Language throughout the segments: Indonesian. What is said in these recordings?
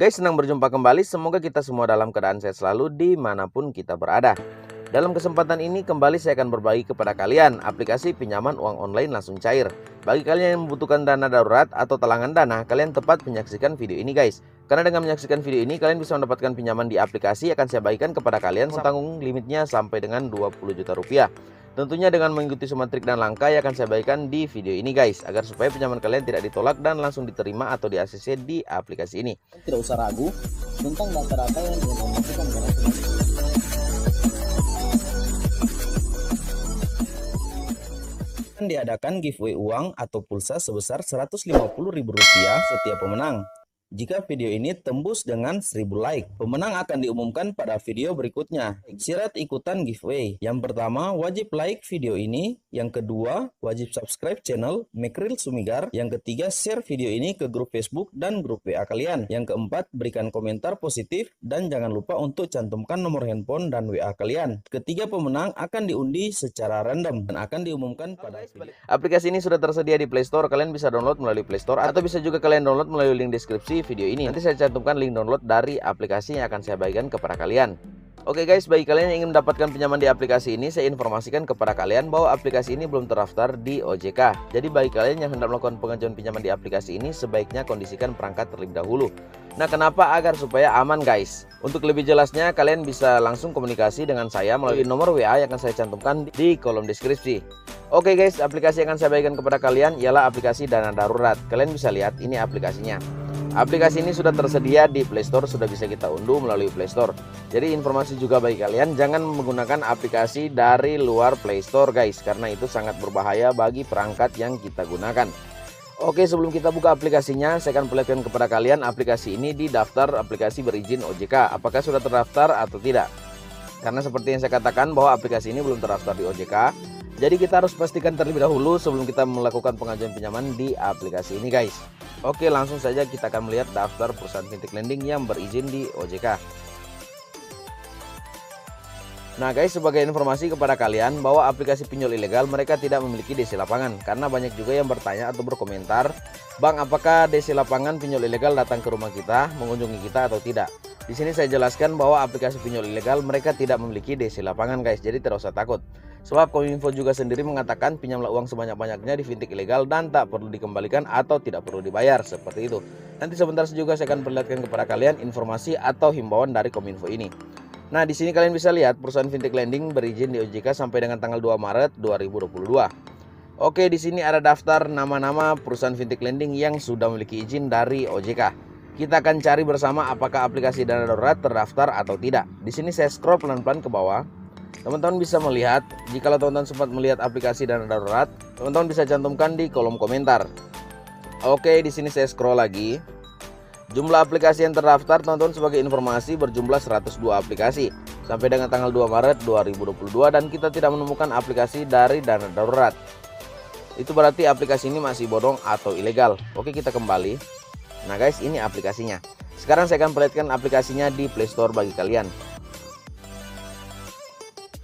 Guys, senang berjumpa kembali. Semoga kita semua dalam keadaan sehat selalu dimanapun kita berada. Dalam kesempatan ini kembali saya akan berbagi kepada kalian aplikasi pinjaman uang online langsung cair. Bagi kalian yang membutuhkan dana darurat atau talangan dana, kalian tepat menyaksikan video ini guys. Karena dengan menyaksikan video ini kalian bisa mendapatkan pinjaman di aplikasi yang akan saya bagikan kepada kalian. Tanggung limitnya sampai dengan 20 juta rupiah. Tentunya dengan mengikuti semua trik dan langkah yang akan saya bagikan di video ini guys, agar supaya pinjaman kalian tidak ditolak dan langsung diterima atau di ACC di aplikasi ini. Tidak usah ragu tentang data-data yang diinformasikan kepada diadakan giveaway uang atau pulsa sebesar Rp150.000 setiap pemenang. Jika video ini tembus dengan 1000 like, pemenang akan diumumkan pada video berikutnya. Syarat ikutan giveaway: yang pertama, wajib like video ini. Yang kedua, wajib subscribe channel Mekril Sumigar. Yang ketiga, share video ini ke grup Facebook dan grup WA kalian. Yang keempat, berikan komentar positif dan jangan lupa untuk cantumkan nomor handphone dan WA kalian. Ketiga pemenang akan diundi secara random dan akan diumumkan pada video. Aplikasi ini sudah tersedia di Play Store. Kalian bisa download melalui Play Store atau bisa juga kalian download melalui link deskripsi video ini. Nanti saya cantumkan link download dari aplikasi yang akan saya bagikan kepada kalian. Oke guys, bagi kalian yang ingin mendapatkan pinjaman di aplikasi ini, saya informasikan kepada kalian bahwa aplikasi ini belum terdaftar di OJK. Jadi bagi kalian yang hendak melakukan pengajuan pinjaman di aplikasi ini, sebaiknya kondisikan perangkat terlebih dahulu. Nah, kenapa? Agar supaya aman guys. Untuk lebih jelasnya, kalian bisa langsung komunikasi dengan saya melalui nomor WA yang akan saya cantumkan di kolom deskripsi. Oke guys, aplikasi yang akan saya bagikan kepada kalian ialah aplikasi Dana Darurat. Kalian bisa lihat ini aplikasinya. Aplikasi ini sudah tersedia di Play Store, sudah bisa kita unduh melalui Play Store. Jadi informasi juga bagi kalian, jangan menggunakan aplikasi dari luar Play Store guys, karena itu sangat berbahaya bagi perangkat yang kita gunakan. Oke, sebelum kita buka aplikasinya, saya akan perlihatkan kepada kalian aplikasi ini di daftar aplikasi berizin OJK. Apakah sudah terdaftar atau tidak? Karena seperti yang saya katakan bahwa aplikasi ini belum terdaftar di OJK. Jadi kita harus pastikan terlebih dahulu sebelum kita melakukan pengajuan pinjaman di aplikasi ini guys. Oke, langsung saja kita akan melihat daftar perusahaan fintech lending yang berizin di OJK. Nah guys, sebagai informasi kepada kalian bahwa aplikasi pinjol ilegal mereka tidak memiliki DC lapangan. Karena banyak juga yang bertanya atau berkomentar, "Bang, apakah DC lapangan pinjol ilegal datang ke rumah kita, mengunjungi kita atau tidak?" Di sini saya jelaskan bahwa aplikasi pinjol ilegal mereka tidak memiliki DC lapangan guys, jadi tidak usah takut. Sebab Kominfo juga sendiri mengatakan pinjamlah uang sebanyak-banyaknya di fintech ilegal dan tak perlu dikembalikan atau tidak perlu dibayar, seperti itu. Nanti sebentar juga saya akan perlihatkan kepada kalian informasi atau himbauan dari Kominfo ini. Nah, di sini kalian bisa lihat perusahaan fintech lending berizin di OJK sampai dengan tanggal 2 Maret 2022. Oke, di sini ada daftar nama-nama perusahaan fintech lending yang sudah memiliki izin dari OJK. Kita akan cari bersama apakah aplikasi Dana Darurat terdaftar atau tidak. Di sini saya scroll pelan-pelan ke bawah. Teman-teman bisa melihat, jika teman-teman sempat melihat aplikasi Dana Darurat, teman-teman bisa cantumkan di kolom komentar. Oke, di sini saya scroll lagi. Jumlah aplikasi yang terdaftar teman-teman sebagai informasi berjumlah 102 aplikasi sampai dengan tanggal 2 Maret 2022 dan kita tidak menemukan aplikasi dari Dana Darurat. Itu berarti aplikasi ini masih bodong atau ilegal. Oke, kita kembali. Nah guys, ini aplikasinya. Sekarang saya akan perlihatkan aplikasinya di Play Store bagi kalian.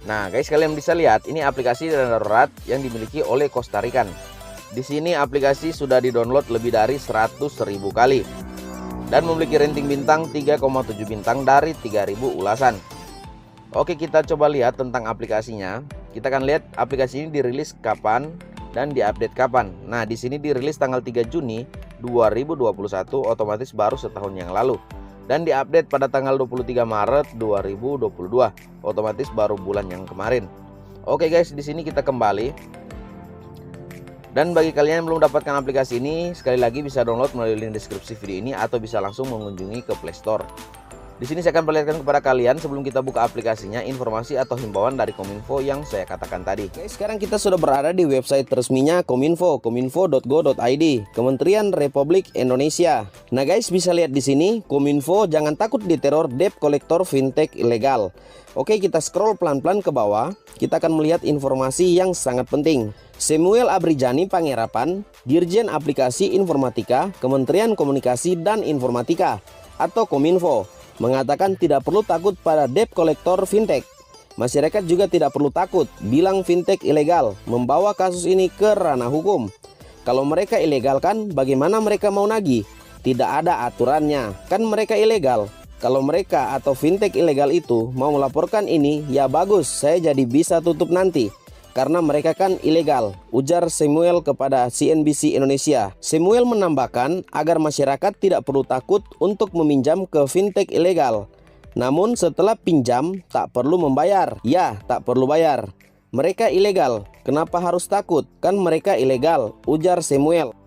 Nah guys, kalian bisa lihat ini aplikasi Dana Darurat yang dimiliki oleh Costa Rican. Di sini aplikasi sudah di-download lebih dari 100.000 kali dan memiliki rating bintang 3,7 bintang dari 3000 ulasan. Oke, kita coba lihat tentang aplikasinya. Kita akan lihat aplikasi ini dirilis kapan dan diupdate kapan. Nah, di sini dirilis tanggal 3 Juni 2021, otomatis baru setahun yang lalu. Dan diupdate pada tanggal 23 Maret 2022, otomatis baru bulan yang kemarin. Oke guys, di sini kita kembali. Dan bagi kalian yang belum dapatkan aplikasi ini, sekali lagi bisa download melalui link deskripsi video ini atau bisa langsung mengunjungi ke Play Store. Di sini saya akan perlihatkan kepada kalian sebelum kita buka aplikasinya informasi atau himbauan dari Kominfo yang saya katakan tadi. Oke, sekarang kita sudah berada di website resminya Kominfo, kominfo.go.id, Kementerian Republik Indonesia. Nah guys, bisa lihat di sini, Kominfo jangan takut diteror debt collector fintech ilegal. Oke, kita scroll pelan-pelan ke bawah. Kita akan melihat informasi yang sangat penting. Samuel Abrijani Pangerapan, Dirjen Aplikasi Informatika, Kementerian Komunikasi dan Informatika atau Kominfo, mengatakan tidak perlu takut pada debt collector fintech. Masyarakat juga tidak perlu takut bilang fintech ilegal, membawa kasus ini ke ranah hukum. Kalau mereka ilegalkan, bagaimana mereka mau nagih? Tidak ada aturannya, kan mereka ilegal. Kalau mereka atau fintech ilegal itu mau melaporkan ini, ya bagus, saya jadi bisa tutup nanti. Karena mereka kan ilegal, ujar Samuel kepada CNBC Indonesia. Samuel menambahkan agar masyarakat tidak perlu takut untuk meminjam ke fintech ilegal. Namun setelah pinjam, tak perlu membayar. Ya, tak perlu bayar. Mereka ilegal, kenapa harus takut? Kan mereka ilegal, ujar Samuel.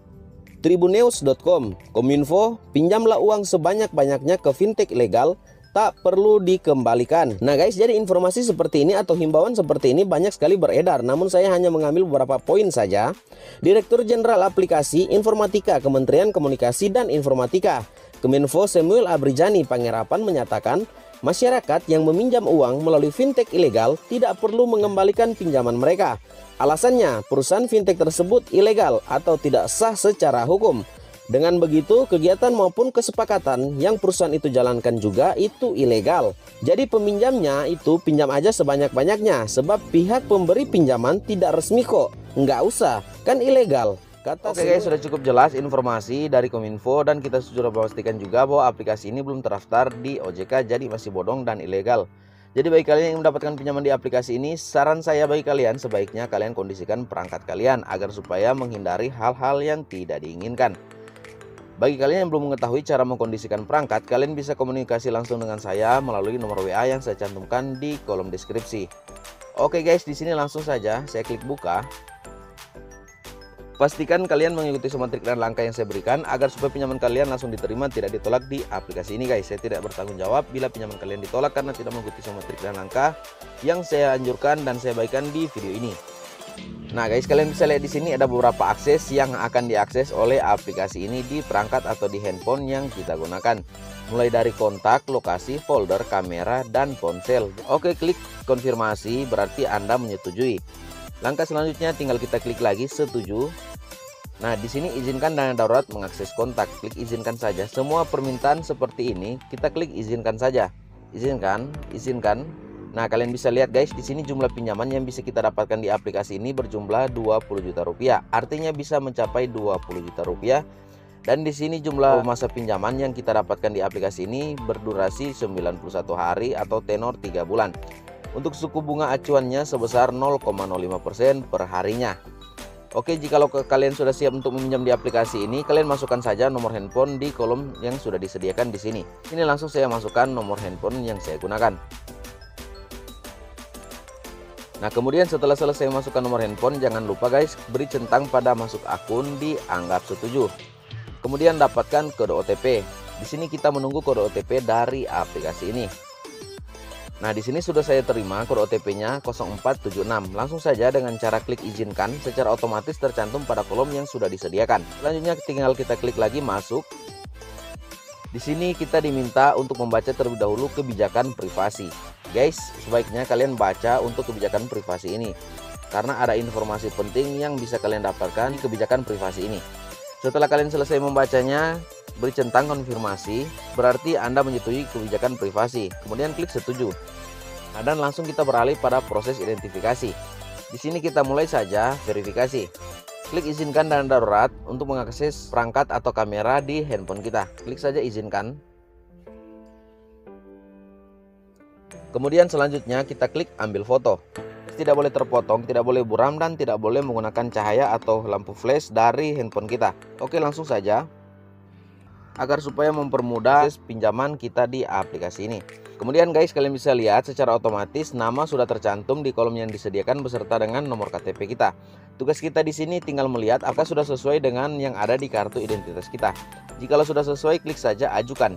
Tribunews.com, Kominfo, pinjamlah uang sebanyak-banyaknya ke fintech ilegal, tak perlu dikembalikan. Nah guys, jadi informasi seperti ini atau himbauan seperti ini banyak sekali beredar, namun saya hanya mengambil beberapa poin saja. Direktur Jenderal Aplikasi Informatika Kementerian Komunikasi dan Informatika, Kominfo Samuel Abrijani Pangerapan menyatakan, masyarakat yang meminjam uang melalui fintech ilegal tidak perlu mengembalikan pinjaman mereka. Alasannya, perusahaan fintech tersebut ilegal atau tidak sah secara hukum. Dengan begitu, kegiatan maupun kesepakatan yang perusahaan itu jalankan juga itu ilegal. Jadi peminjamnya itu pinjam aja sebanyak-banyaknya, sebab pihak pemberi pinjaman tidak resmi kok. Nggak usah, kan ilegal. Oke guys, sudah cukup jelas informasi dari Kominfo dan kita sudah pastikan juga bahwa aplikasi ini belum terdaftar di OJK, jadi masih bodong dan ilegal. Jadi bagi kalian yang mendapatkan pinjaman di aplikasi ini, saran saya bagi kalian sebaiknya kalian kondisikan perangkat kalian agar supaya menghindari hal-hal yang tidak diinginkan. Bagi kalian yang belum mengetahui cara mengkondisikan perangkat, kalian bisa komunikasi langsung dengan saya melalui nomor WA yang saya cantumkan di kolom deskripsi. Oke guys, di sini langsung saja saya klik buka. Pastikan kalian mengikuti semua trik dan langkah yang saya berikan agar supaya pinjaman kalian langsung diterima, tidak ditolak di aplikasi ini guys. Saya tidak bertanggung jawab bila pinjaman kalian ditolak karena tidak mengikuti semua trik dan langkah yang saya anjurkan dan saya bagikan di video ini. Nah guys, kalian bisa lihat di sini ada beberapa akses yang akan diakses oleh aplikasi ini di perangkat atau di handphone yang kita gunakan. Mulai dari kontak, lokasi, folder, kamera, dan ponsel. Oke, klik konfirmasi berarti Anda menyetujui. Langkah selanjutnya tinggal kita klik lagi setuju. Nah, di sini izinkan dana darurat mengakses kontak. Klik izinkan saja. Semua permintaan seperti ini kita klik izinkan saja. Izinkan, izinkan. Nah, kalian bisa lihat guys, di sini jumlah pinjaman yang bisa kita dapatkan di aplikasi ini berjumlah 20 juta rupiah. Artinya bisa mencapai 20 juta rupiah. Dan di sini jumlah masa pinjaman yang kita dapatkan di aplikasi ini berdurasi 91 hari atau tenor 3 bulan. Untuk suku bunga acuannya sebesar 0,05% per harinya. Oke, jikalau kalian sudah siap untuk meminjam di aplikasi ini, kalian masukkan saja nomor handphone di kolom yang sudah disediakan di sini. Ini langsung saya masukkan nomor handphone yang saya gunakan. Nah, kemudian setelah selesai masukkan nomor handphone, jangan lupa guys, beri centang pada masuk akun dianggap setuju. Kemudian dapatkan kode OTP. Di sini kita menunggu kode OTP dari aplikasi ini. Nah, di sini sudah saya terima kode OTP-nya 0476. Langsung saja dengan cara klik izinkan, secara otomatis tercantum pada kolom yang sudah disediakan. Selanjutnya tinggal kita klik lagi masuk. Di sini kita diminta untuk membaca terlebih dahulu kebijakan privasi. Guys, sebaiknya kalian baca untuk kebijakan privasi ini karena ada informasi penting yang bisa kalian dapatkan di kebijakan privasi ini. Setelah kalian selesai membacanya, beri centang konfirmasi, berarti Anda menyetujui kebijakan privasi. Kemudian klik setuju. Nah, dan langsung kita beralih pada proses identifikasi. Di sini kita mulai saja verifikasi. Klik izinkan dana darurat untuk mengakses perangkat atau kamera di handphone kita. Klik saja izinkan. Kemudian selanjutnya kita klik ambil foto. Tidak boleh terpotong, tidak boleh buram, dan tidak boleh menggunakan cahaya atau lampu flash dari handphone kita. Oke, langsung saja. Agar supaya mempermudah proses pinjaman kita di aplikasi ini. Kemudian guys, kalian bisa lihat secara otomatis nama sudah tercantum di kolom yang disediakan beserta dengan nomor KTP kita. Tugas kita di sini tinggal melihat apakah sudah sesuai dengan yang ada di kartu identitas kita. Jikalau sudah sesuai, klik saja ajukan.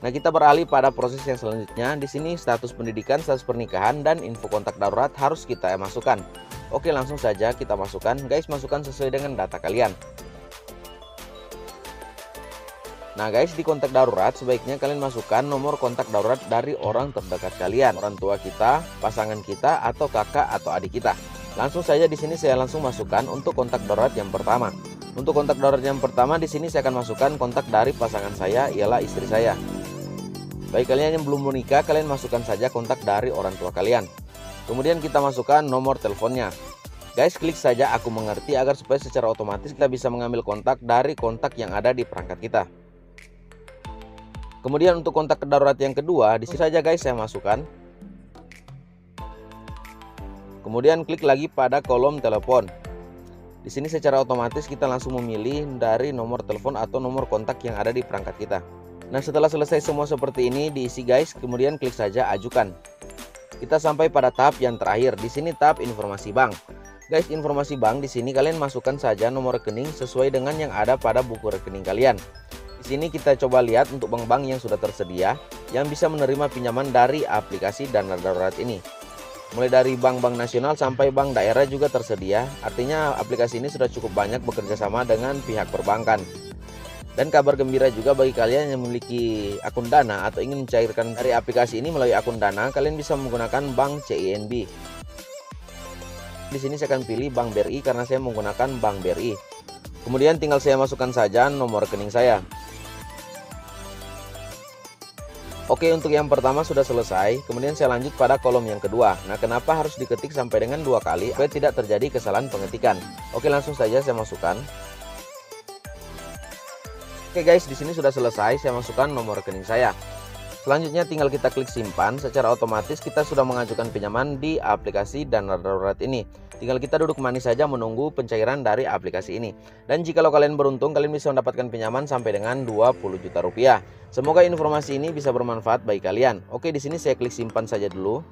Nah, kita beralih pada proses yang selanjutnya. Di sini status pendidikan, status pernikahan, dan info kontak darurat harus kita masukkan. Oke, langsung saja kita masukkan. Guys, masukkan sesuai dengan data kalian. Nah guys, di kontak darurat sebaiknya kalian masukkan nomor kontak darurat dari orang terdekat kalian, orang tua kita, pasangan kita, atau kakak atau adik kita. Langsung saja di sini saya langsung masukkan untuk kontak darurat yang pertama. Untuk kontak darurat yang pertama di sini saya akan masukkan kontak dari pasangan saya, ialah istri saya. Bagi kalian yang belum menikah, kalian masukkan saja kontak dari orang tua kalian. Kemudian kita masukkan nomor teleponnya. Guys, klik saja aku mengerti agar supaya secara otomatis kita bisa mengambil kontak dari kontak yang ada di perangkat kita. Kemudian untuk kontak darurat yang kedua, di sini saja guys saya masukkan. Kemudian klik lagi pada kolom telepon. Di sini secara otomatis kita langsung memilih dari nomor telepon atau nomor kontak yang ada di perangkat kita. Nah, setelah selesai semua seperti ini diisi guys, kemudian klik saja ajukan. Kita sampai pada tahap yang terakhir. Di sini tahap informasi bank. Guys, informasi bank di sini kalian masukkan saja nomor rekening sesuai dengan yang ada pada buku rekening kalian. Di sini kita coba lihat untuk bank-bank yang sudah tersedia yang bisa menerima pinjaman dari aplikasi dana darurat ini. Mulai dari bank-bank nasional sampai bank daerah juga tersedia. Artinya aplikasi ini sudah cukup banyak bekerja sama dengan pihak perbankan. Dan kabar gembira juga bagi kalian yang memiliki akun Dana atau ingin mencairkan dari aplikasi ini melalui akun Dana, kalian bisa menggunakan bank CINB. Di sini saya akan pilih Bank BRI karena saya menggunakan Bank BRI. Kemudian tinggal saya masukkan saja nomor rekening saya. Oke, untuk yang pertama sudah selesai. Kemudian saya lanjut pada kolom yang kedua. Nah, kenapa harus diketik sampai dengan 2 kali supaya tidak terjadi kesalahan pengetikan? Oke, langsung saja saya masukkan. Oke guys, di sini sudah selesai. Saya masukkan nomor rekening saya. Selanjutnya tinggal kita klik simpan. Secara otomatis kita sudah mengajukan pinjaman di aplikasi dana darurat ini. Tinggal kita duduk manis saja menunggu pencairan dari aplikasi ini. Dan jikalau kalian beruntung, kalian bisa mendapatkan pinjaman sampai dengan 20 juta rupiah. Semoga informasi ini bisa bermanfaat bagi kalian. Oke, di sini saya klik simpan saja dulu.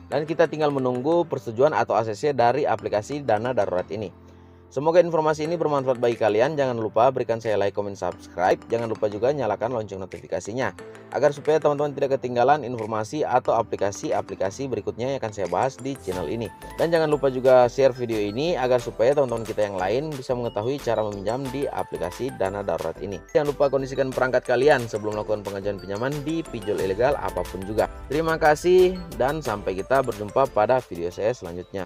Dan kita tinggal menunggu persetujuan atau ACC dari aplikasi dana darurat ini. Semoga informasi ini bermanfaat bagi kalian. Jangan lupa berikan saya like, comment, subscribe. Jangan lupa juga nyalakan lonceng notifikasinya agar supaya teman-teman tidak ketinggalan informasi atau aplikasi-aplikasi berikutnya yang akan saya bahas di channel ini. Dan jangan lupa juga share video ini agar supaya teman-teman kita yang lain bisa mengetahui cara meminjam di aplikasi dana darurat ini. Jangan lupa kondisikan perangkat kalian sebelum melakukan pengajuan pinjaman di pinjol ilegal apapun juga. Terima kasih dan sampai kita berjumpa pada video saya selanjutnya.